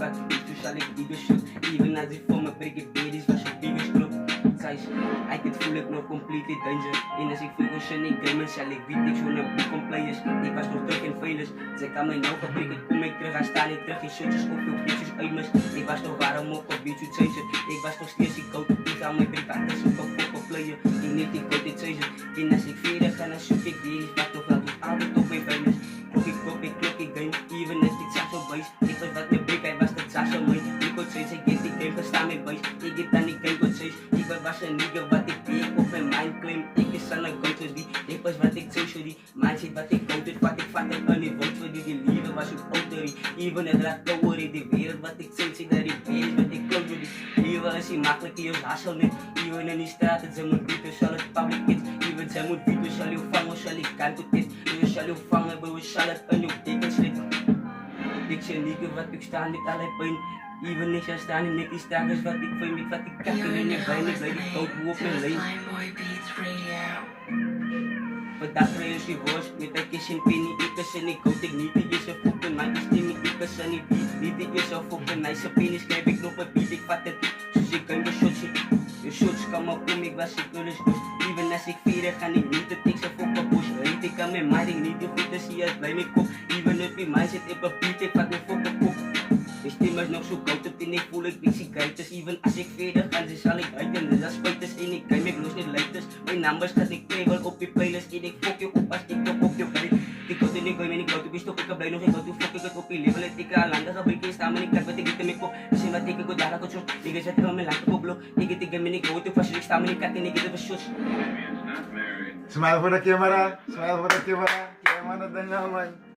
gat, tu sal ek die shoot. Even as ik voor me prik, ik weet is was je biggest club. Size, I could feel it nog completely danger. En als ik veel caution in gamen, zal ik weet ik zo'n big on players. Ik was nog terug in failures. Zij kan mij nou geprikken, kom ik terug, hij sta niet terug in shotjes, op veel pitches, uitmes. Ik was toch waarom ook op beat to change it. Ik was toch steeds ik koud, ik ga mijn prik aan, zoek op pop player. Ik neem die koud, dit change it. En als ik verder ga, dan zoek ik die, wat nog laat ik altijd op mijn failures. Klok ik game, even als ik zag zo buis. Ik was wat meer big, hij was dat zag zo mooi. Ik kon steeds, ik get die game, gestaan met buis. Ik get dan die game, kon steeds. Ik was een nigga wat ik deed op mijn mind claim. Ik is aan een go to die. Ik was wat ik social die. Mindset wat ik counted, wat ik vat en een vote voor die liefde was ook autorie. Even het raakt over die wereld wat ik zie dat ik weet wat ik klopt door die. Even is hij makkelijk hier als hassel niet. Even in die straat, ze moet bieten, zal het public kids. Even ze moet bieten, zal je vangen, zal ik kan tot dit. Je zal je vangen, bro, zal het een nieuw teken slit. Ik zie niet wat ik sta met alle pijn. Even als je staan in die stakers wat ik vind met wat ik kan in je bijna bij die koud op mijn lijn. Vandaag reus je was met een kistje penny, ik is en ik houd ik niet, die is een fokken, maar is niet, ik is en niet, die is een fokken, nice penny, schrijf ik nog een beat, ik vat het, dus ik kan je shots zien. Je shots kan maar kom, ik was ik wel eens boos. Even als ik vier ga ik niet, het ik zo fokken boos. Weet ik aan mijn mind, ik niet, die goed is hier, blij me kop. Even if je mind zit, ik een beat, ik vat mijn fokken kop. De stem is nog zo koud op en ik voel ik zie kijkers. Even als ik verder ga, dan zal ik uitden. Dus als spuiters en ik kan me los niet lijkters. Mijn nummers gaat ik table op je playlist. En ik fok je op als ik op je play. Ik houd en ik gooi me niet koud op je stop. Ik blij nog in koud, hoe fok ik het op je level. Ik al lang gebruik in staan, maar ik kijk wat ik niet in mijn kop. Dus in wat ik go daar, ik short. Ik zet er mijn lang op blok. Ik get ik me niet go, ik was ik sta, maar ik kijk en ik get shots. Smile for the camera. Smile for the camera. Kaya man na man.